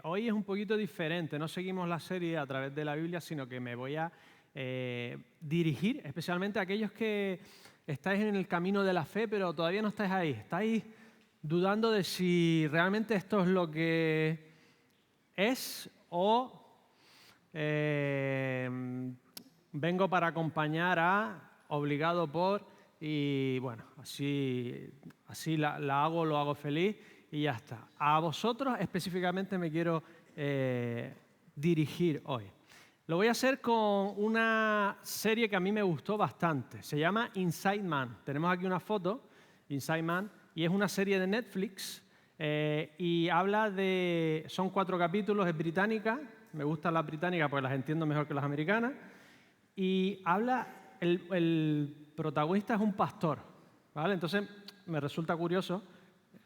Hoy es un poquito diferente, no seguimos la serie a través de la Biblia, sino que me voy a dirigir especialmente a aquellos que estáis en el camino de la fe, pero todavía no estáis dudando de si realmente esto es lo que es o vengo para acompañar a, obligado por, y bueno, así la hago, lo hago feliz y ya está. A vosotros específicamente me quiero dirigir hoy. Lo voy a hacer con una serie que a mí me gustó bastante. Se llama Inside Man. Tenemos aquí una foto, Inside Man, y es una serie de Netflix y habla de... Son 4 capítulos, es británica. Me gustan las británicas porque las entiendo mejor que las americanas. Y habla... El protagonista es un pastor, ¿vale? Entonces me resulta curioso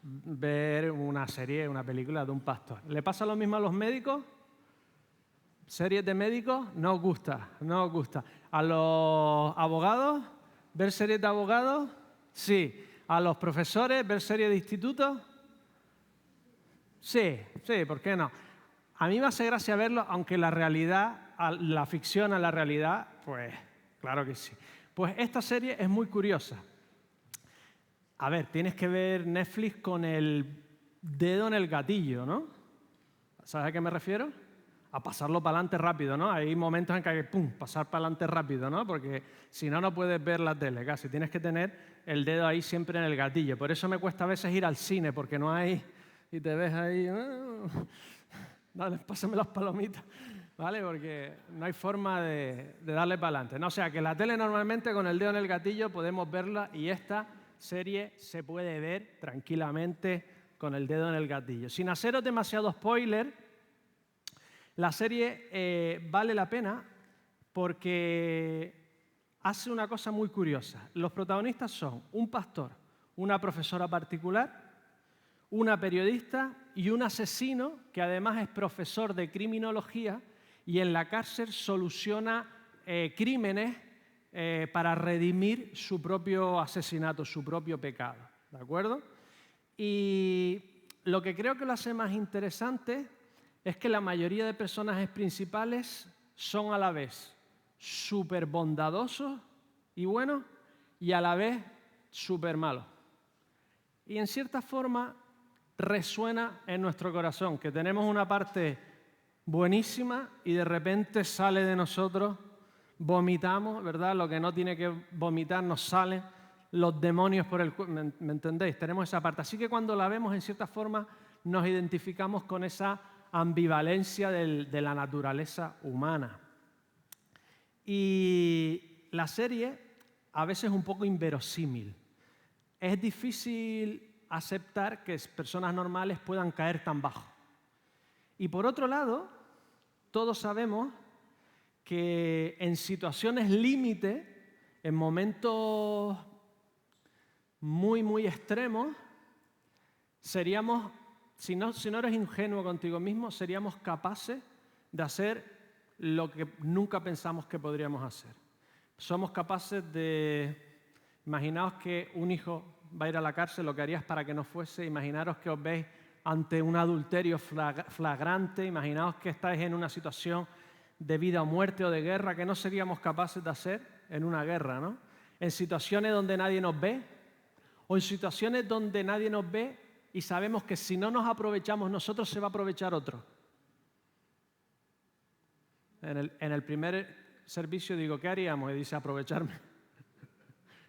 ver una serie, una película de un pastor. ¿Le pasa lo mismo a los médicos? ¿Series de médicos? No os gusta, no os gusta. ¿A los abogados? ¿Ver series de abogados? Sí. ¿A los profesores? ¿Ver series de institutos? Sí, ¿por qué no? A mí me hace gracia verlo, aunque la realidad, la ficción a la realidad, pues claro que sí. Pues esta serie es muy curiosa. A ver, tienes que ver Netflix con el dedo en el gatillo, ¿no? ¿Sabes a qué me refiero? A pasarlo para adelante rápido, ¿no? Hay momentos en que hay que pasar para adelante rápido, ¿no? Porque si no, no puedes ver la tele, casi. Tienes que tener el dedo ahí siempre en el gatillo. Por eso me cuesta a veces ir al cine, porque no hay... Y te ves ahí... Dale, pásame las palomitas, ¿vale? Porque no hay forma de darle para adelante, ¿no? O sea, que la tele normalmente con el dedo en el gatillo podemos verla y esta serie se puede ver tranquilamente con el dedo en el gatillo. Sin haceros demasiado spoiler, la serie vale la pena porque hace una cosa muy curiosa. Los protagonistas son un pastor, una profesora particular, una periodista y un asesino que además es profesor de criminología y en la cárcel soluciona crímenes para redimir su propio asesinato, su propio pecado. ¿De acuerdo? Y lo que creo que lo hace más interesante es que la mayoría de personajes principales son a la vez súper bondadosos y buenos y a la vez súper malos. Y en cierta forma resuena en nuestro corazón, que tenemos una parte buenísima y de repente sale de nosotros, vomitamos, ¿verdad? Lo que no tiene que vomitar nos sale, los demonios por el cuerpo, ¿me entendéis? Tenemos esa parte. Así que cuando la vemos, en cierta forma, nos identificamos con esa ambivalencia de la naturaleza humana. Y la serie a veces es un poco inverosímil. Es difícil aceptar que personas normales puedan caer tan bajo. Y por otro lado, todos sabemos que en situaciones límite, en momentos muy extremos, seríamos, si no eres ingenuo contigo mismo, seríamos capaces de hacer lo que nunca pensamos que podríamos hacer. Somos capaces de... Imaginaos que un hijo va a ir a la cárcel, lo que harías para que no fuese. Imaginaros que os veis ante un adulterio flagrante. Imaginaos que estáis en una situación de vida o muerte o de guerra que no seríamos capaces de hacer en una guerra, ¿no? En situaciones donde nadie nos ve o en situaciones donde nadie nos ve y sabemos que si no nos aprovechamos nosotros se va a aprovechar otro. En el primer servicio digo, ¿qué haríamos? Y dice, aprovecharme.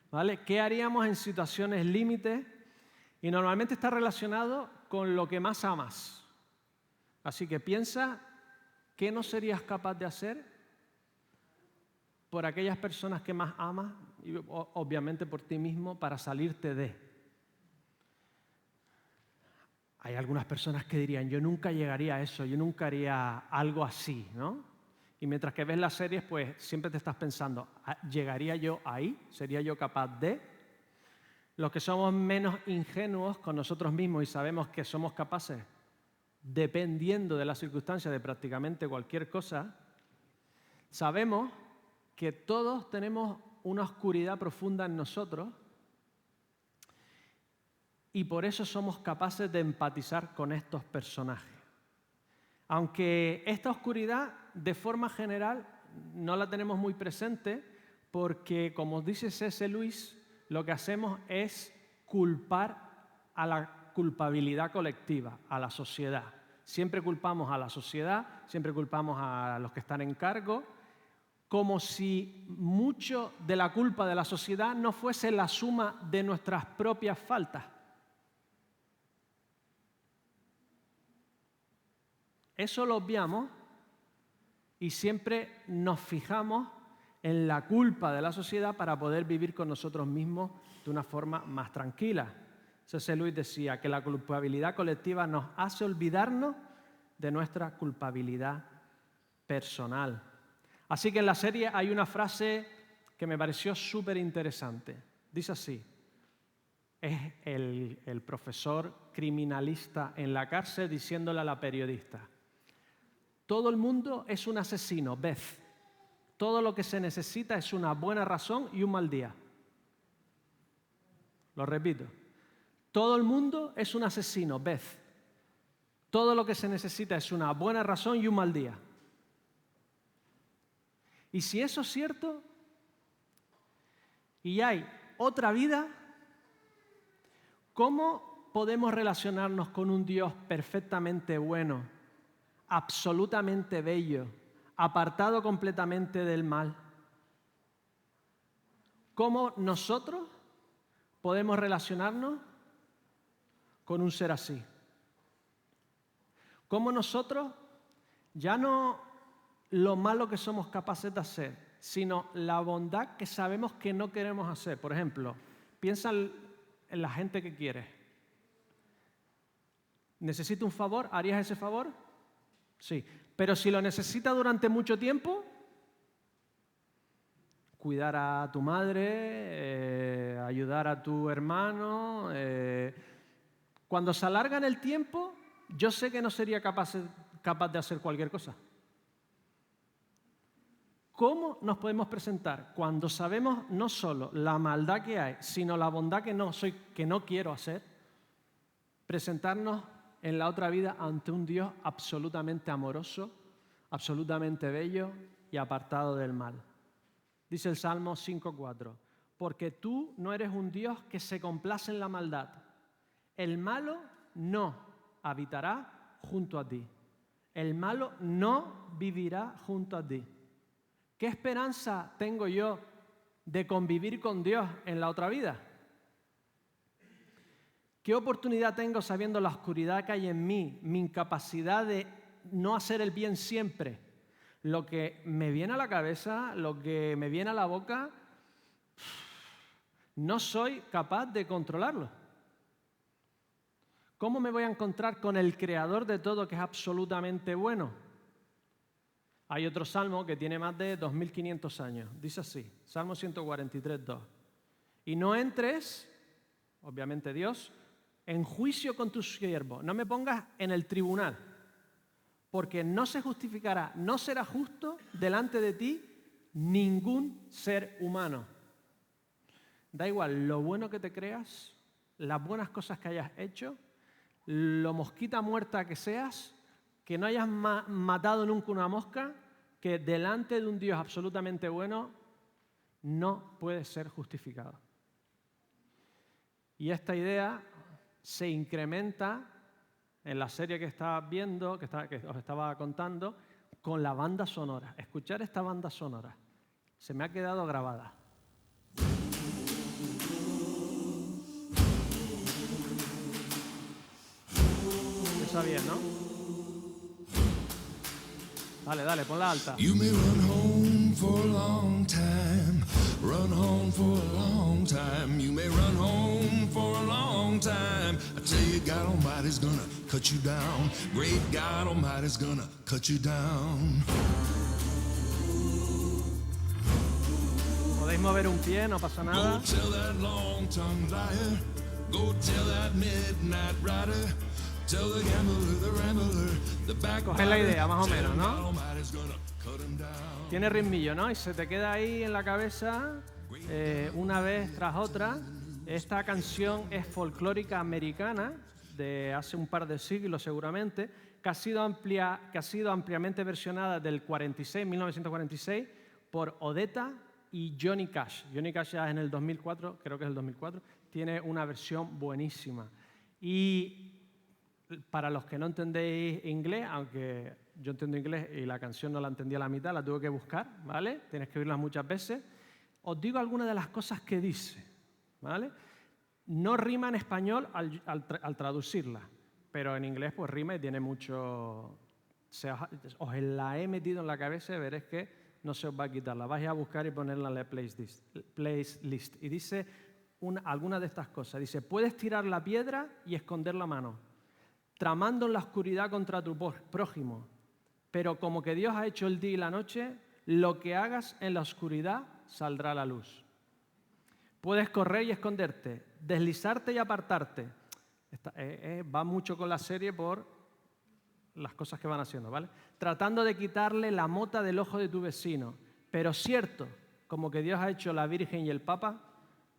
¿Vale? ¿Qué haríamos en situaciones límites? Y normalmente está relacionado con lo que más amas. Así que piensa qué no serías capaz de hacer por aquellas personas que más amas y obviamente por ti mismo para salirte de. Hay algunas personas que dirían, yo nunca llegaría a eso, yo nunca haría algo así, ¿no? Y mientras que ves las series, pues siempre te estás pensando, ¿llegaría yo ahí? ¿Sería yo capaz de? Los que somos menos ingenuos con nosotros mismos y sabemos que somos capaces, dependiendo de las circunstancias, de prácticamente cualquier cosa, sabemos que todos tenemos una oscuridad profunda en nosotros y por eso somos capaces de empatizar con estos personajes. Aunque esta oscuridad, de forma general, no la tenemos muy presente porque, como dice C.S. Lewis, lo que hacemos es culpar a la culpabilidad colectiva, a la sociedad. Siempre culpamos a la sociedad, siempre culpamos a los que están en cargo, como si mucho de la culpa de la sociedad no fuese la suma de nuestras propias faltas. Eso lo obviamos y siempre nos fijamos en la culpa de la sociedad para poder vivir con nosotros mismos de una forma más tranquila. C.S. Lewis decía que la culpabilidad colectiva nos hace olvidarnos de nuestra culpabilidad personal. Así que en la serie hay una frase que me pareció súper interesante. Dice así, es el profesor criminalista en la cárcel diciéndole a la periodista: todo el mundo es un asesino, Beth. Todo lo que se necesita es una buena razón y un mal día. Lo repito. Todo el mundo es un asesino, Beth. Todo lo que se necesita es una buena razón y un mal día. Y si eso es cierto, y hay otra vida, ¿cómo podemos relacionarnos con un Dios perfectamente bueno, absolutamente bello, apartado completamente del mal? ¿Cómo nosotros podemos relacionarnos con un ser así? ¿Cómo nosotros, ya no lo malo que somos capaces de hacer, sino la bondad que sabemos que no queremos hacer? Por ejemplo, piensa en la gente que quieres. ¿Necesita un favor? ¿Harías ese favor? Sí. Pero si lo necesita durante mucho tiempo, cuidar a tu madre, ayudar a tu hermano, cuando se alarga en el tiempo, yo sé que no sería capaz de hacer cualquier cosa. ¿Cómo nos podemos presentar cuando sabemos no solo la maldad que hay, sino la bondad que no quiero hacer? Presentarnos en la otra vida ante un Dios absolutamente amoroso, absolutamente bello y apartado del mal. Dice el Salmo 5:4, porque tú no eres un Dios que se complace en la maldad. El malo no habitará junto a ti. El malo no vivirá junto a ti. ¿Qué esperanza tengo yo de convivir con Dios en la otra vida? ¿Qué oportunidad tengo sabiendo la oscuridad que hay en mí, mi incapacidad de no hacer el bien siempre? Lo que me viene a la cabeza, lo que me viene a la boca, no soy capaz de controlarlo. ¿Cómo me voy a encontrar con el creador de todo, que es absolutamente bueno? Hay otro salmo que tiene más de 2500 años. Dice así, Salmo 143:2. Y no entres, obviamente Dios, en juicio con tu siervo. No me pongas en el tribunal, porque no se justificará, no será justo delante de ti ningún ser humano. Da igual lo bueno que te creas, las buenas cosas que hayas hecho, lo mosquita muerta que seas, que no hayas matado nunca una mosca, que delante de un Dios absolutamente bueno no puede ser justificado. Y esta idea se incrementa en la serie que estás viendo, que os estaba contando, con la banda sonora. Escuchar esta banda sonora se me ha quedado grabada. Está bien, ¿no? Dale, ponla alta. You may run home for a long time, run home for a long time. You may run home for a long time. I tell you, God Almighty's gonna cut you down. Great God Almighty's gonna cut you down. Podéis mover un pie, no pasa nada. Go tell that long-tongued liar. Go tell that midnight rider. Tell the gambler, the rambler, the backbiter. Coges la idea, más o menos, ¿no? Tiene ritmillo, ¿no? Y se te queda ahí en la cabeza una vez tras otra. Esta canción es folclórica americana de hace un par de siglos seguramente, que ha sido ampliamente versionada del 1946, por Odetta y Johnny Cash. Johnny Cash ya en el 2004, creo que es el 2004, tiene una versión buenísima. Y para los que no entendéis inglés, aunque yo entiendo inglés y la canción no la entendí a la mitad, la tuve que buscar, ¿vale? Tienes que oírla muchas veces. Os digo algunas de las cosas que dice, ¿vale? No rima en español al traducirla, pero en inglés pues rima y tiene mucho... os la he metido en la cabeza y veréis que no se os va a quitar. La vais a buscar y ponerla en la playlist. Y dice alguna de estas cosas. Dice, puedes tirar la piedra y esconder la mano, tramando en la oscuridad contra tu prójimo. Pero como que Dios ha hecho el día y la noche, lo que hagas en la oscuridad saldrá a la luz. Puedes correr y esconderte, deslizarte y apartarte. Va mucho con la serie por las cosas que van haciendo, ¿vale? Tratando de quitarle la mota del ojo de tu vecino. Pero cierto, como que Dios ha hecho la Virgen y el Papa,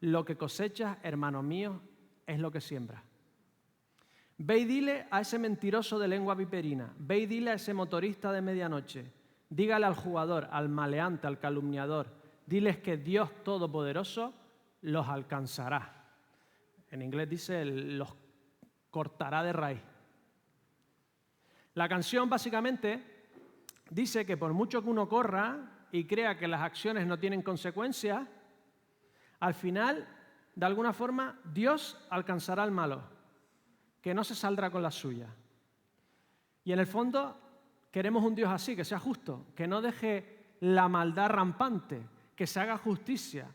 lo que cosechas, hermanos míos, es lo que siembras. Ve y dile a ese mentiroso de lengua viperina, ve y dile a ese motorista de medianoche, dígale al jugador, al maleante, al calumniador, diles que Dios Todopoderoso los alcanzará. En inglés dice, los cortará de raíz. La canción básicamente dice que por mucho que uno corra y crea que las acciones no tienen consecuencias, al final, de alguna forma, Dios alcanzará al malo, que no se saldrá con la suya. Y en el fondo queremos un Dios así, que sea justo, que no deje la maldad rampante, que se haga justicia,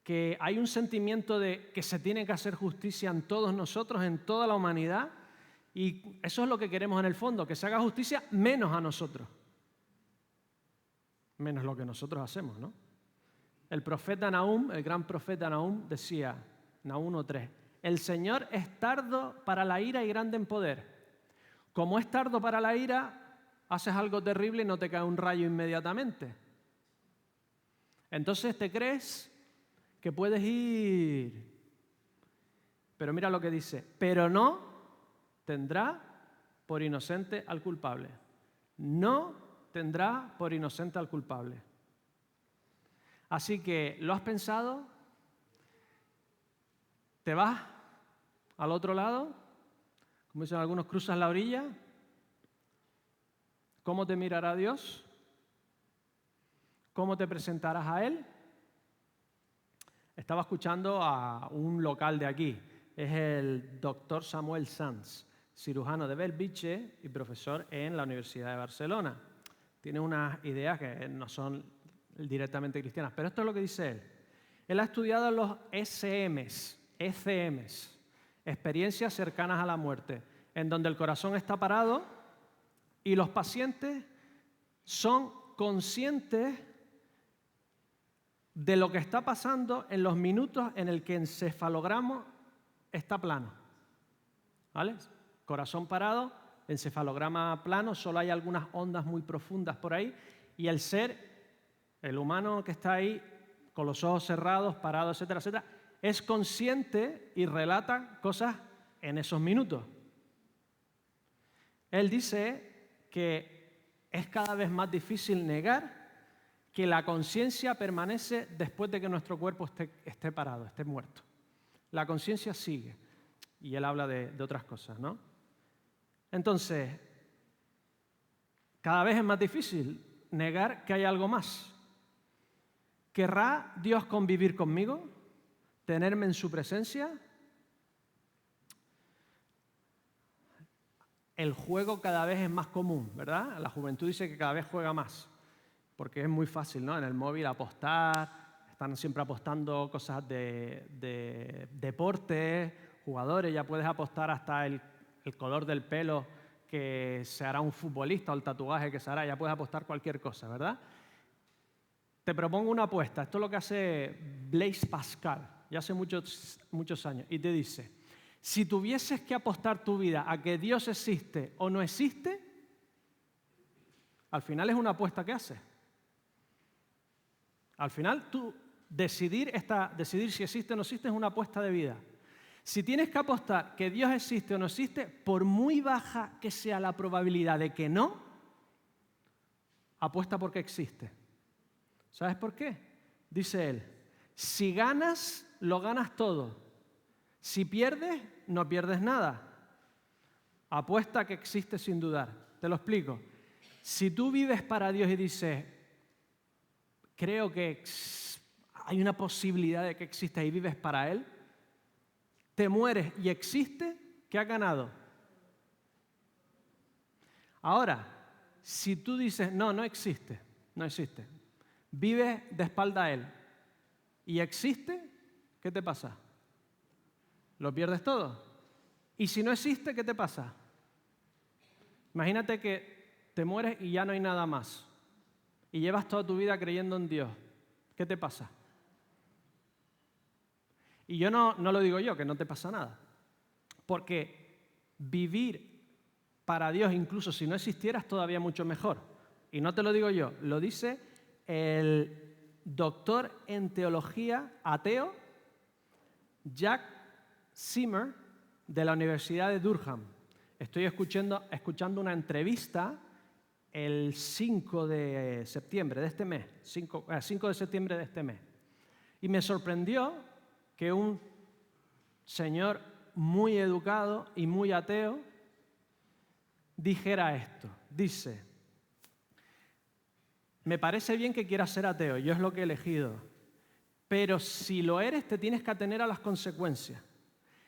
que hay un sentimiento de que se tiene que hacer justicia en todos nosotros, en toda la humanidad, y eso es lo que queremos en el fondo, que se haga justicia menos a nosotros, menos lo que nosotros hacemos, ¿no? El profeta Nahum, el gran profeta Nahum, decía, Nahum 1:3, el Señor es tardo para la ira y grande en poder. Como es tardo para la ira, haces algo terrible y no te cae un rayo inmediatamente. Entonces te crees que puedes ir. Pero mira lo que dice, pero no tendrá por inocente al culpable. No tendrá por inocente al culpable. Así que, ¿lo has pensado? ¿Te vas al otro lado? Como dicen algunos, cruzas la orilla. ¿Cómo te mirará Dios? ¿Cómo te presentarás a Él? Estaba escuchando a un local de aquí. Es el doctor Samuel Sanz, cirujano de Bellvitge y profesor en la Universidad de Barcelona. Tiene unas ideas que no son directamente cristianas, pero esto es lo que dice él. Él ha estudiado los ECMs, experiencias cercanas a la muerte, en donde el corazón está parado y los pacientes son conscientes de lo que está pasando en los minutos en el que el encefalograma está plano. ¿Vale? Corazón parado, encefalograma plano, solo hay algunas ondas muy profundas por ahí y el humano que está ahí con los ojos cerrados, parado, etcétera, etcétera, es consciente y relata cosas en esos minutos. Él dice que es cada vez más difícil negar que la conciencia permanece después de que nuestro cuerpo esté parado, esté muerto. La conciencia sigue. Y él habla de otras cosas, ¿no? Entonces, cada vez es más difícil negar que hay algo más. ¿Querrá Dios convivir conmigo? ¿Tenerme en su presencia? El juego cada vez es más común, ¿verdad? La juventud dice que cada vez juega más, porque es muy fácil, ¿no? En el móvil apostar, están siempre apostando cosas de deporte, jugadores, ya puedes apostar hasta el color del pelo que se hará un futbolista o el tatuaje que se hará, ya puedes apostar cualquier cosa, ¿verdad? Te propongo una apuesta, esto es lo que hace Blaise Pascal, ya hace muchos años, y te dice, si tuvieses que apostar tu vida a que Dios existe o no existe, al final es una apuesta que haces. Al final tú decidir si existe o no existe es una apuesta de vida. Si tienes que apostar que Dios existe o no existe, por muy baja que sea la probabilidad de que no, apuesta porque existe. ¿Sabes por qué? Dice él, si ganas, lo ganas todo. Si pierdes, no pierdes nada. Apuesta que existe sin dudar. Te lo explico. Si tú vives para Dios y dices, creo que hay una posibilidad de que exista y vives para Él, te mueres y existe, ¿qué has ganado? Ahora, si tú dices, no existe, vives de espalda a Él y existe, ¿qué te pasa? ¿Lo pierdes todo? Y si no existe, ¿qué te pasa? Imagínate que te mueres y ya no hay nada más y llevas toda tu vida creyendo en Dios. ¿Qué te pasa? Y yo no lo digo yo, que no te pasa nada. Porque vivir para Dios, incluso si no existiera, es todavía mucho mejor. Y no te lo digo yo, lo dice el doctor en teología ateo, Jack Zimmer, de la Universidad de Durham. Estoy escuchando una entrevista el 5 de septiembre de este mes, 5 de septiembre de este mes. Y me sorprendió que un señor muy educado y muy ateo dijera esto. Dice, me parece bien que quieras ser ateo, yo es lo que he elegido, pero si lo eres te tienes que atener a las consecuencias.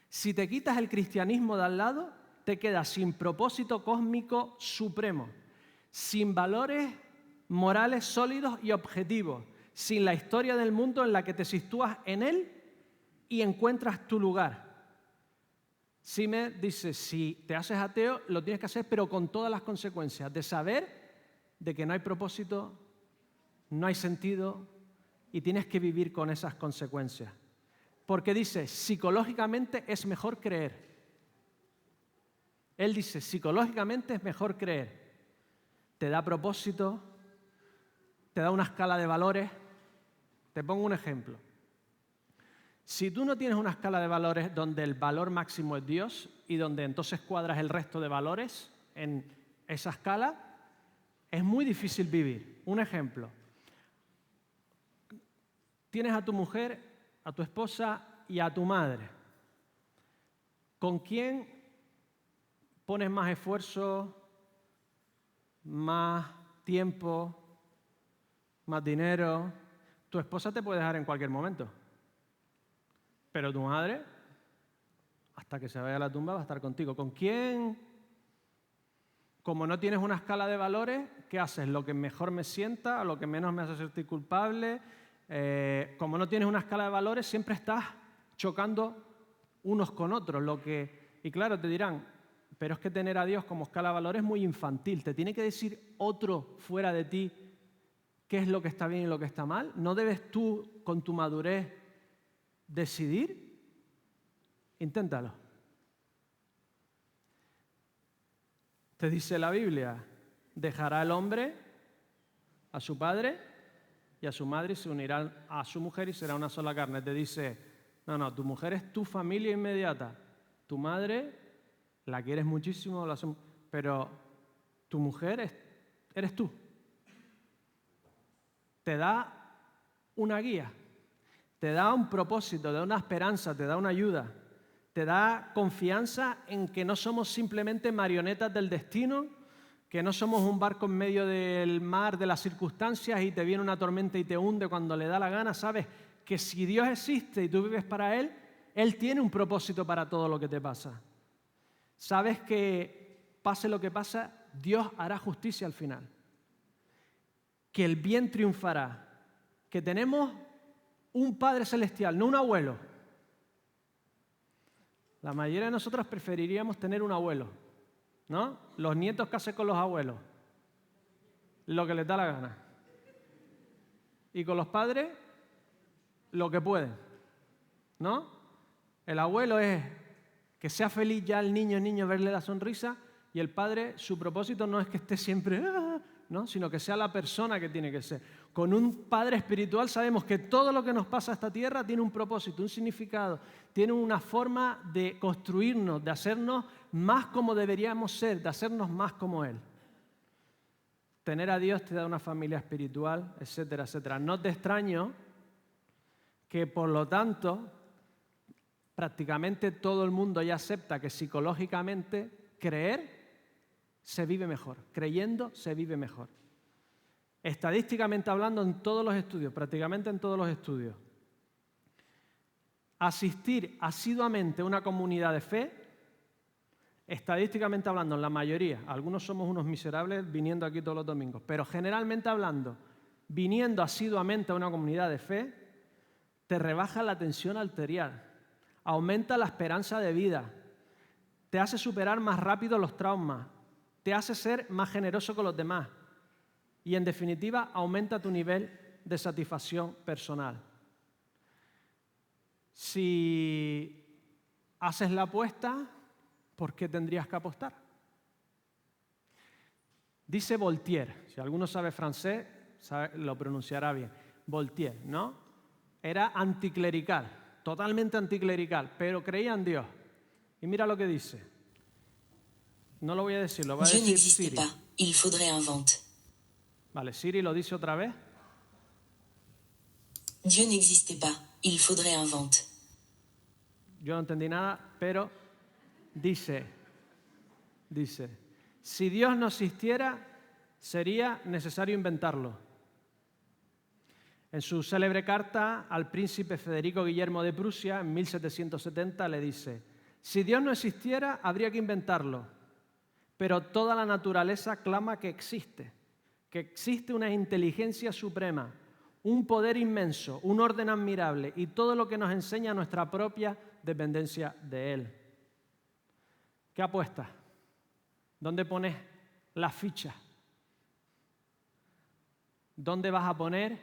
Si te quitas el cristianismo de al lado, te quedas sin propósito cósmico supremo, sin valores morales sólidos y objetivos, sin la historia del mundo en la que te sitúas en él y encuentras tu lugar. Zimmer dice, si te haces ateo, lo tienes que hacer, pero con todas las consecuencias de saber de que no hay propósito, no hay sentido y tienes que vivir con esas consecuencias. Porque dice, psicológicamente es mejor creer. Él dice, psicológicamente es mejor creer. Te da propósito, te da una escala de valores. Te pongo un ejemplo. Si tú no tienes una escala de valores donde el valor máximo es Dios y donde entonces cuadras el resto de valores en esa escala, es muy difícil vivir. Un ejemplo. Tienes a tu mujer, a tu esposa y a tu madre. ¿Con quién pones más esfuerzo, más tiempo, más dinero? Tu esposa te puede dejar en cualquier momento. Pero tu madre, hasta que se vaya a la tumba, va a estar contigo. ¿Con quién? Como no tienes una escala de valores, ¿qué haces? Lo que mejor me sienta, lo que menos me hace sentir culpable. Como no tienes una escala de valores, siempre estás chocando unos con otros. Y claro, te dirán, pero es que tener a Dios como escala de valores es muy infantil. Te tiene que decir otro fuera de ti qué es lo que está bien y lo que está mal. ¿No debes tú, con tu madurez, decidir? Inténtalo. Te dice la Biblia, dejará el hombre a su padre y a su madre y se unirán a su mujer y será una sola carne. Te dice, no, tu mujer es tu familia inmediata. Tu madre la quieres muchísimo, pero tu mujer eres tú. Te da una guía. Te da un propósito, te da una esperanza, te da una ayuda, te da confianza en que no somos simplemente marionetas del destino, que no somos un barco en medio del mar de las circunstancias y te viene una tormenta y te hunde cuando le da la gana. Sabes que si Dios existe y tú vives para Él, Él tiene un propósito para todo lo que te pasa. Sabes que pase lo que pasa, Dios hará justicia al final, que el bien triunfará, que tenemos un Padre Celestial, no un abuelo. La mayoría de nosotros preferiríamos tener un abuelo, ¿no? Los nietos que hacen con los abuelos, lo que les da la gana. Y con los padres, lo que pueden, ¿no? El abuelo es que sea feliz ya el niño, verle la sonrisa, y el padre, su propósito no es que esté siempre, ¿no? Sino que sea la persona que tiene que ser. Con un Padre espiritual sabemos que todo lo que nos pasa a esta tierra tiene un propósito, un significado, tiene una forma de construirnos, de hacernos más como deberíamos ser, de hacernos más como Él. Tener a Dios te da una familia espiritual, etcétera, etcétera. No te extraño que, por lo tanto, prácticamente todo el mundo ya acepta que psicológicamente creer se vive mejor. Creyendo se vive mejor. Estadísticamente hablando, en todos los estudios, prácticamente en todos los estudios, asistir asiduamente a una comunidad de fe, estadísticamente hablando, en la mayoría, algunos somos unos miserables viniendo aquí todos los domingos, pero generalmente hablando, viniendo asiduamente a una comunidad de fe, te rebaja la tensión arterial, aumenta la esperanza de vida, te hace superar más rápido los traumas, te hace ser más generoso con los demás y, en definitiva, aumenta tu nivel de satisfacción personal. Si haces la apuesta, ¿por qué tendrías que apostar? Dice Voltaire, si alguno sabe francés, lo pronunciará bien. Voltaire, ¿no? Era anticlerical, totalmente anticlerical, pero creía en Dios. Y mira lo que dice. No lo voy a decir, lo va a Dieu decir n'existe Siri. pas, il faudrait un vent. Vale, Siri lo dice otra vez. Dieu n'existe pas, il faudrait un vent. Yo no entendí nada, pero dice, si Dios no existiera, sería necesario inventarlo. En su célebre carta al príncipe Federico Guillermo de Prusia, en 1770, le dice, si Dios no existiera, habría que inventarlo, pero toda la naturaleza clama que existe una inteligencia suprema, un poder inmenso, un orden admirable y todo lo que nos enseña nuestra propia dependencia de Él. ¿Qué apuestas? ¿Dónde pones la ficha? ¿Dónde vas a poner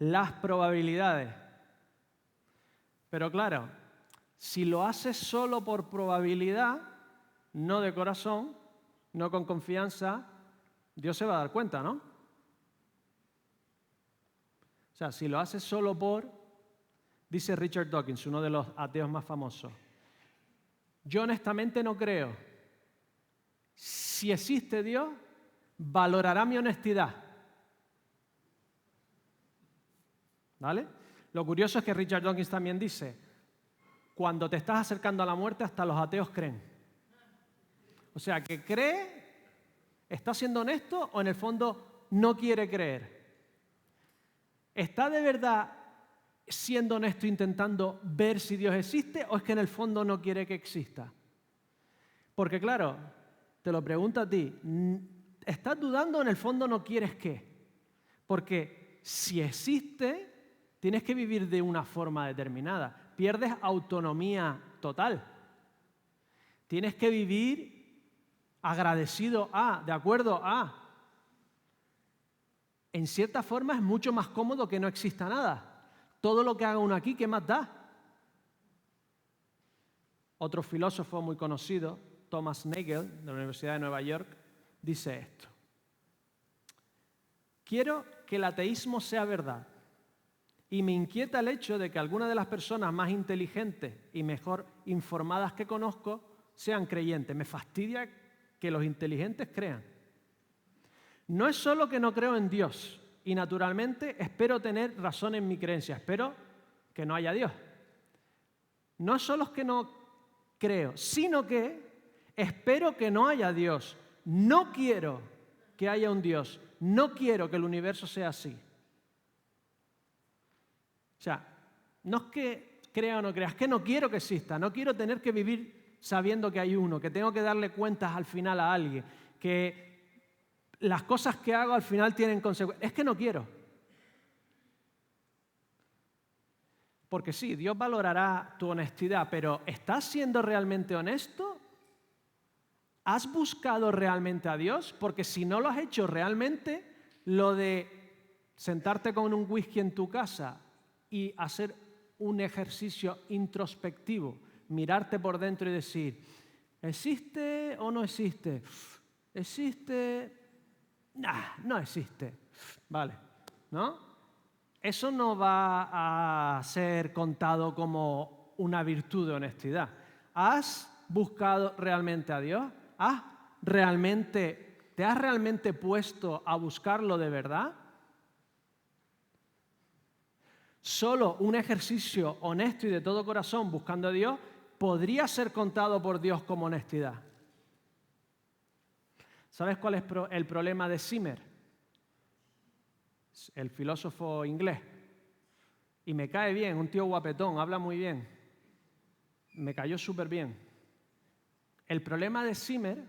las probabilidades? Pero claro, si lo haces solo por probabilidad, no de corazón, no con confianza, Dios se va a dar cuenta, ¿no? O sea, si lo haces solo por, dice Richard Dawkins, uno de los ateos más famosos, yo honestamente no creo. Si existe Dios, valorará mi honestidad. ¿Vale? Lo curioso es que Richard Dawkins también dice, cuando te estás acercando a la muerte, hasta los ateos creen. O sea, que cree, está siendo honesto o en el fondo no quiere creer. ¿Está de verdad siendo honesto intentando ver si Dios existe o es que en el fondo no quiere que exista? Porque claro, te lo pregunto a ti, ¿estás dudando o en el fondo no quieres qué? Porque si existe, tienes que vivir de una forma determinada. Pierdes autonomía total. Tienes que vivir agradecido a, de acuerdo a. En cierta forma es mucho más cómodo que no exista nada. Todo lo que haga uno aquí, ¿qué más da? Otro filósofo muy conocido, Thomas Nagel, de la Universidad de Nueva York, dice esto. Quiero que el ateísmo sea verdad y me inquieta el hecho de que algunas de las personas más inteligentes y mejor informadas que conozco sean creyentes. Me fastidia que los inteligentes crean. No es solo que no creo en Dios y naturalmente espero tener razón en mi creencia, espero que no haya Dios. No es solo que no creo, sino que espero que no haya Dios. No quiero que haya un Dios, no quiero que el universo sea así. O sea, no es que crea o no crea, es que no quiero que exista, no quiero tener que vivir sabiendo que hay uno, que tengo que darle cuentas al final a alguien, que las cosas que hago al final tienen consecuencias. Es que no quiero. Porque sí, Dios valorará tu honestidad, pero ¿estás siendo realmente honesto? ¿Has buscado realmente a Dios? Porque si no lo has hecho realmente, lo de sentarte con un whisky en tu casa y hacer un ejercicio introspectivo, mirarte por dentro y decir, ¿existe o no existe? ¿Existe? Nah, no existe. Vale, ¿no? Eso no va a ser contado como una virtud de honestidad. ¿Has buscado realmente a Dios? ¿Te has realmente puesto a buscarlo de verdad? Solo un ejercicio honesto y de todo corazón buscando a Dios podría ser contado por Dios como honestidad. ¿Sabes cuál es el problema de Zimmer? El filósofo inglés. Y me cae bien, un tío guapetón, habla muy bien. Me cayó súper bien. El problema de Zimmer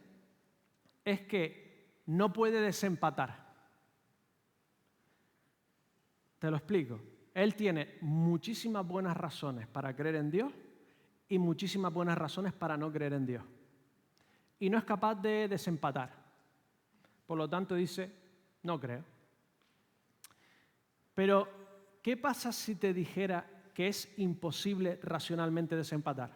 es que no puede desempatar. Te lo explico. Él tiene muchísimas buenas razones para creer en Dios y muchísimas buenas razones para no creer en Dios. Y no es capaz de desempatar. Por lo tanto dice, no creo. Pero, ¿qué pasa si te dijera que es imposible racionalmente desempatar?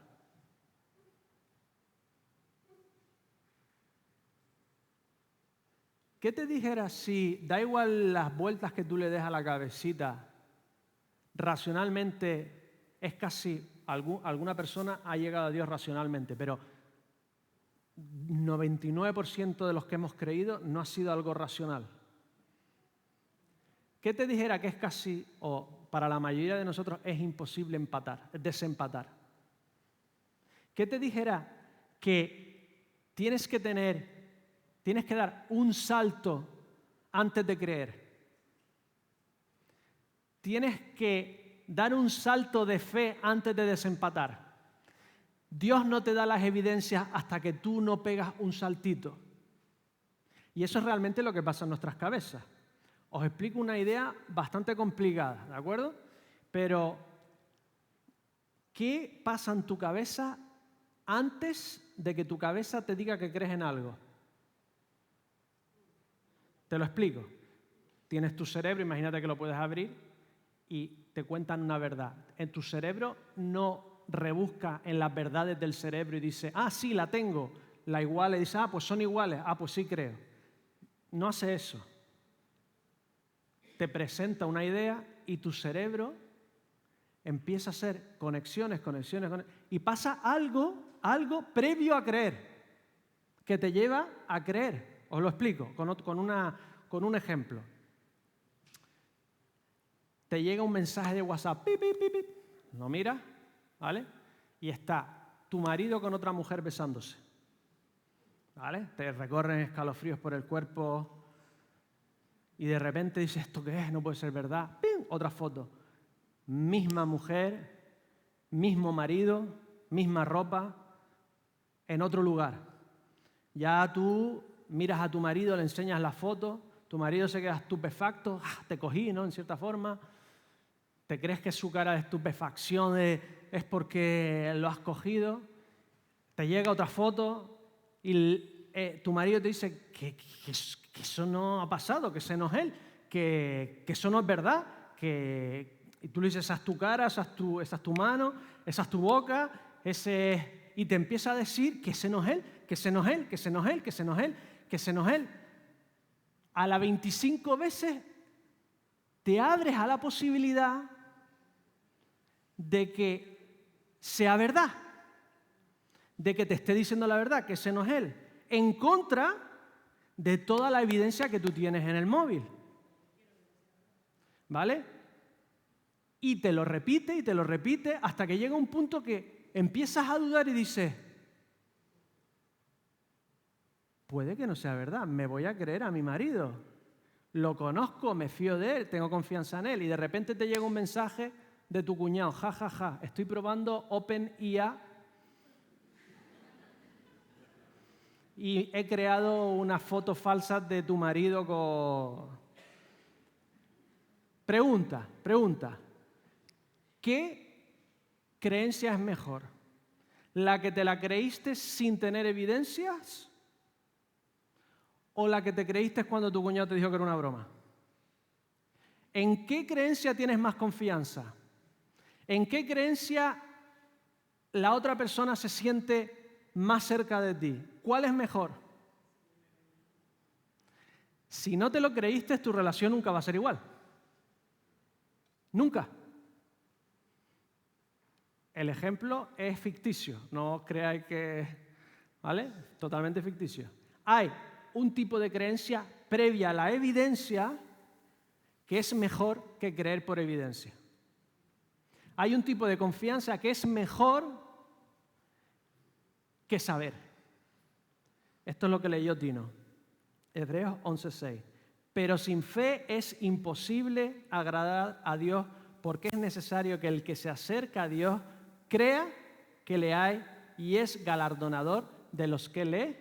¿Qué te dijera si, da igual las vueltas que tú le des a la cabecita, racionalmente es casi, alguna persona ha llegado a Dios racionalmente, pero 99% de los que hemos creído no ha sido algo racional? ¿Qué te dijera que es casi, o para la mayoría de nosotros es imposible desempatar? ¿Qué te dijera que tienes que dar un salto antes de creer? Tienes que dar un salto de fe antes de desempatar. Dios no te da las evidencias hasta que tú no pegas un saltito. Y eso es realmente lo que pasa en nuestras cabezas. Os explico una idea bastante complicada, ¿de acuerdo? Pero, ¿qué pasa en tu cabeza antes de que tu cabeza te diga que crees en algo? Te lo explico. Tienes tu cerebro, imagínate que lo puedes abrir y te cuentan una verdad. En tu cerebro no rebusca en las verdades del cerebro y dice, sí, la tengo, la iguala, y dice, pues son iguales, pues sí creo. No hace eso. Te presenta una idea y tu cerebro empieza a hacer conexiones, y pasa algo previo a creer, que te lleva a creer. Os lo explico con un ejemplo. Te llega un mensaje de WhatsApp, pip, pip, pip, pip. Lo miras, ¿vale? Y está tu marido con otra mujer besándose, ¿vale? Te recorren escalofríos por el cuerpo y de repente dices, ¿esto qué es? No puede ser verdad. ¡Pim! Otra foto. Misma mujer, mismo marido, misma ropa, en otro lugar. Ya tú miras a tu marido, le enseñas la foto, tu marido se queda estupefacto, te cogí, ¿no? En cierta forma. ¿Te crees que su cara de estupefacción es porque lo has cogido? Te llega otra foto y tu marido te dice que eso no ha pasado, que ese no es él, que eso no es verdad, y tú le dices, esa es tu cara, esa es tu mano, esa es tu boca, y te empieza a decir que ese no es él, que ese no es él, que ese no es él, que ese no es él, que ese no es él. A las 25 veces te abres a la posibilidad de que sea verdad, de que te esté diciendo la verdad, que ese no es él, en contra de toda la evidencia que tú tienes en el móvil. ¿Vale? Y te lo repite hasta que llega un punto que empiezas a dudar y dices, puede que no sea verdad, me voy a creer a mi marido. Lo conozco, me fío de él, tengo confianza en él. Y de repente te llega un mensaje de tu cuñado, estoy probando OpenIA y he creado unas fotos falsas de tu marido con... Pregunta, ¿qué creencia es mejor? ¿La que te la creíste sin tener evidencias o la que te creíste cuando tu cuñado te dijo que era una broma? ¿En qué creencia tienes más confianza? ¿En qué creencia la otra persona se siente más cerca de ti? ¿Cuál es mejor? Si no te lo creíste, tu relación nunca va a ser igual. Nunca. El ejemplo es ficticio, no creáis que... ¿Vale? Totalmente ficticio. Hay un tipo de creencia previa a la evidencia que es mejor que creer por evidencia. Hay un tipo de confianza que es mejor que saber. Esto es lo que leyó Tino. Hebreos 11:6. Pero sin fe es imposible agradar a Dios porque es necesario que el que se acerca a Dios crea que le hay y es galardonador de los que lee.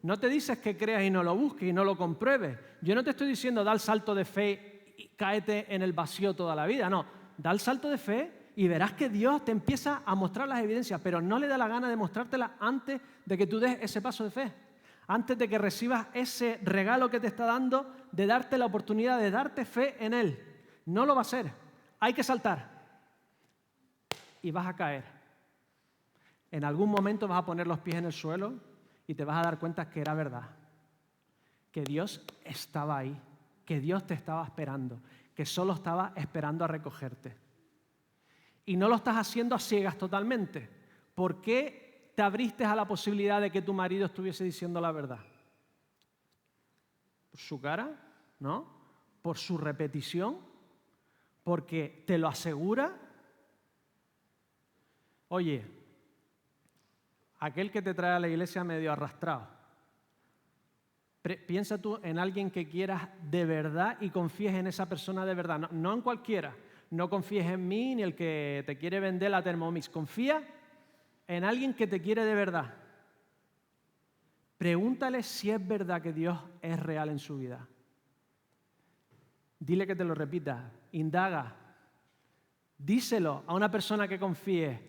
No te dices que creas y no lo busques y no lo compruebes. Yo no te estoy diciendo da el salto de fe y cáete en el vacío toda la vida. No, da el salto de fe y verás que Dios te empieza a mostrar las evidencias, pero no le da la gana de mostrártelas antes de que tú des ese paso de fe. Antes de que recibas ese regalo que te está dando, de darte la oportunidad de darte fe en Él. No lo va a hacer. Hay que saltar. Y vas a caer. En algún momento vas a poner los pies en el suelo y te vas a dar cuenta que era verdad. Que Dios estaba ahí. Que Dios te estaba esperando. Que solo estaba esperando a recogerte. Y no lo estás haciendo a ciegas totalmente. ¿Por qué te abriste a la posibilidad de que tu marido estuviese diciendo la verdad? ¿Por su cara? ¿No? ¿Por su repetición? ¿Porque te lo asegura? Oye, aquel que te trae a la iglesia medio arrastrado, piensa tú en alguien que quieras de verdad y confíes en esa persona de verdad, no en cualquiera. No confíes en mí ni el que te quiere vender la Thermomix. Confía en alguien que te quiere de verdad. Pregúntale si es verdad que Dios es real en su vida. Dile que te lo repita. Indaga. Díselo a una persona que confíe.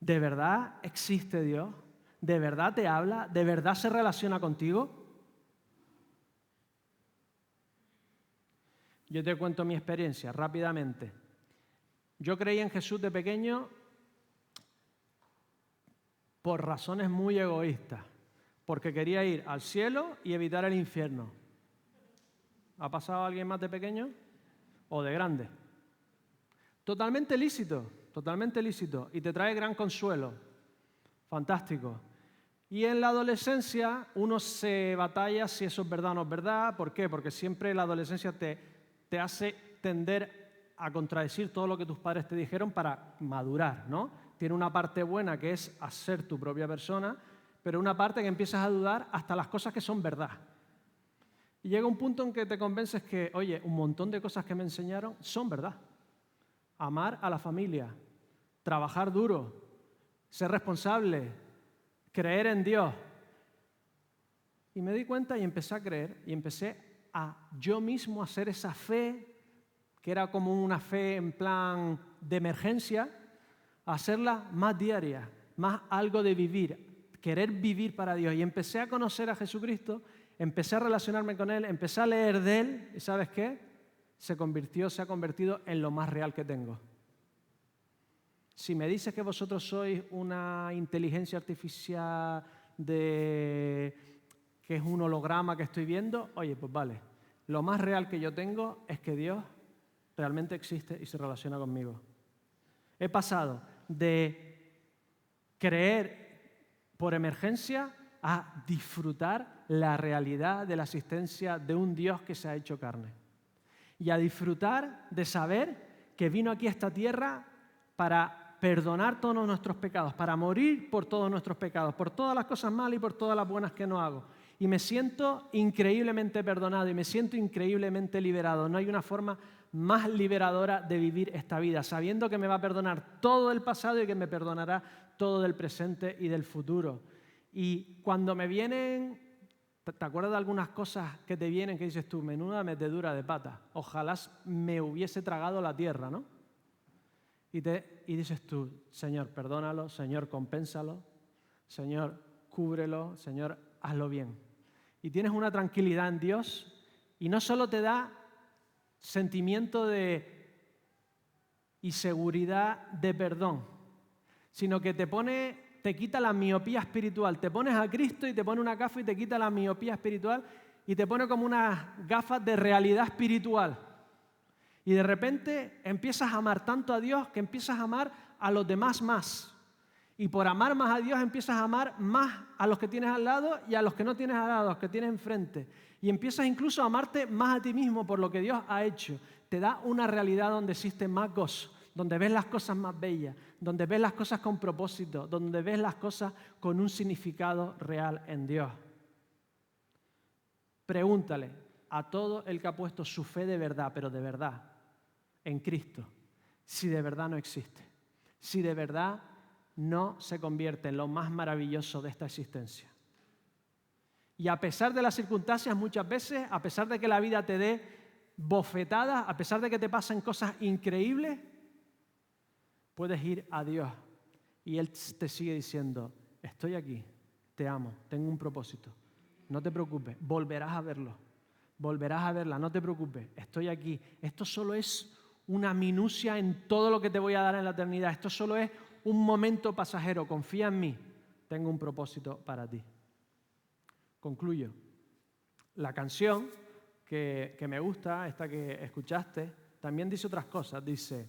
¿De verdad existe Dios? ¿De verdad te habla? ¿De verdad se relaciona contigo? Yo te cuento mi experiencia rápidamente. Yo creí en Jesús de pequeño por razones muy egoístas, porque quería ir al cielo y evitar el infierno. ¿Ha pasado a alguien más de pequeño o de grande? Totalmente lícito, y te trae gran consuelo. Fantástico. Y en la adolescencia uno se batalla si eso es verdad o no es verdad. ¿Por qué? Porque siempre la adolescencia te hace tender a contradecir todo lo que tus padres te dijeron para madurar, ¿no? Tiene una parte buena que es hacer tu propia persona, pero una parte que empiezas a dudar hasta las cosas que son verdad. Y llega un punto en que te convences que, oye, un montón de cosas que me enseñaron son verdad. Amar a la familia, trabajar duro, ser responsable, creer en Dios. Y me di cuenta y empecé a creer y empecé a yo mismo hacer esa fe, que era como una fe en plan de emergencia, a hacerla más diaria, más algo de vivir, querer vivir para Dios. Y empecé a conocer a Jesucristo, empecé a relacionarme con Él, empecé a leer de Él, y ¿sabes qué? Se ha convertido en lo más real que tengo. Si me dices que vosotros sois una inteligencia artificial que es un holograma que estoy viendo, oye, pues vale. Lo más real que yo tengo es que Dios realmente existe y se relaciona conmigo. He pasado de creer por emergencia a disfrutar la realidad de la existencia de un Dios que se ha hecho carne. Y a disfrutar de saber que vino aquí a esta tierra para perdonar todos nuestros pecados, para morir por todos nuestros pecados, por todas las cosas malas y por todas las buenas que no hago. Y me siento increíblemente perdonado y me siento increíblemente liberado. No hay una forma más liberadora de vivir esta vida, sabiendo que me va a perdonar todo el pasado y que me perdonará todo del presente y del futuro. Y cuando me vienen, ¿te acuerdas de algunas cosas que te vienen que dices tú, menuda metedura de pata? Ojalá me hubiese tragado la tierra, ¿no? Y dices tú, Señor, perdónalo, Señor, compénsalo, Señor, cúbrelo, Señor, hazlo bien. Y tienes una tranquilidad en Dios y no solo te da sentimiento y seguridad de perdón, sino que te quita la miopía espiritual. Te pones a Cristo y te pone una gafa y te quita la miopía espiritual y te pone como unas gafas de realidad espiritual. Y de repente empiezas a amar tanto a Dios que empiezas a amar a los demás más. Y por amar más a Dios empiezas a amar más a los que tienes al lado y a los que no tienes al lado, a los que tienes enfrente. Y empiezas incluso a amarte más a ti mismo por lo que Dios ha hecho. Te da una realidad donde existe más gozo, donde ves las cosas más bellas, donde ves las cosas con propósito, donde ves las cosas con un significado real en Dios. Pregúntale a todo el que ha puesto su fe de verdad, pero de verdad, en Cristo, si de verdad no existe, si de verdad no se convierte en lo más maravilloso de esta existencia. Y a pesar de las circunstancias, muchas veces, a pesar de que la vida te dé bofetadas, a pesar de que te pasen cosas increíbles, puedes ir a Dios y Él te sigue diciendo, estoy aquí, te amo, tengo un propósito, no te preocupes, volverás a verlo, volverás a verla, no te preocupes, estoy aquí. Esto solo es una minucia en todo lo que te voy a dar en la eternidad, esto solo es un momento pasajero, confía en mí, tengo un propósito para ti. Concluyo. La canción que me gusta, esta que escuchaste, también dice otras cosas. Dice,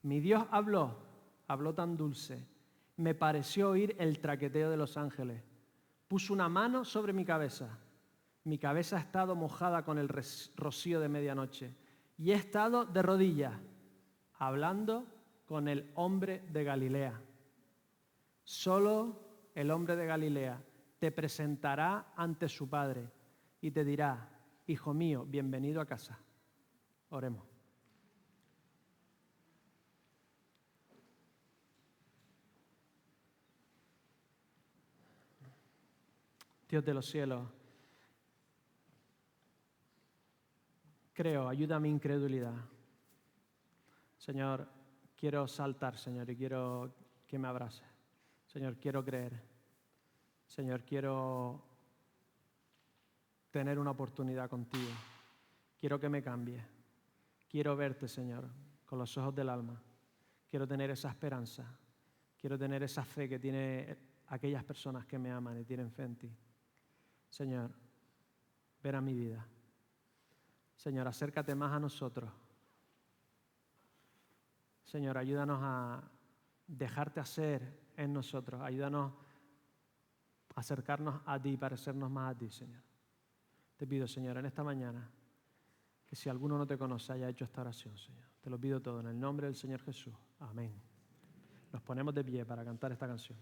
mi Dios habló tan dulce, me pareció oír el traqueteo de los ángeles. Puso una mano sobre mi cabeza ha estado mojada con el rocío de medianoche y he estado de rodillas, hablando con el hombre de Galilea. Solo el hombre de Galilea te presentará ante su Padre y te dirá, hijo mío, bienvenido a casa. Oremos. Dios de los cielos, creo, ayuda a mi incredulidad. Señor, quiero saltar, Señor, y quiero que me abraces. Señor, quiero creer. Señor, quiero tener una oportunidad contigo. Quiero que me cambies. Quiero verte, Señor, con los ojos del alma. Quiero tener esa esperanza. Quiero tener esa fe que tienen aquellas personas que me aman y tienen fe en ti. Señor, ven a mi vida. Señor, acércate más a nosotros. Señor, ayúdanos a dejarte hacer en nosotros. Ayúdanos a acercarnos a ti, parecernos más a ti, Señor. Te pido, Señor, en esta mañana, que si alguno no te conoce haya hecho esta oración, Señor. Te lo pido todo en el nombre del Señor Jesús. Amén. Nos ponemos de pie para cantar esta canción.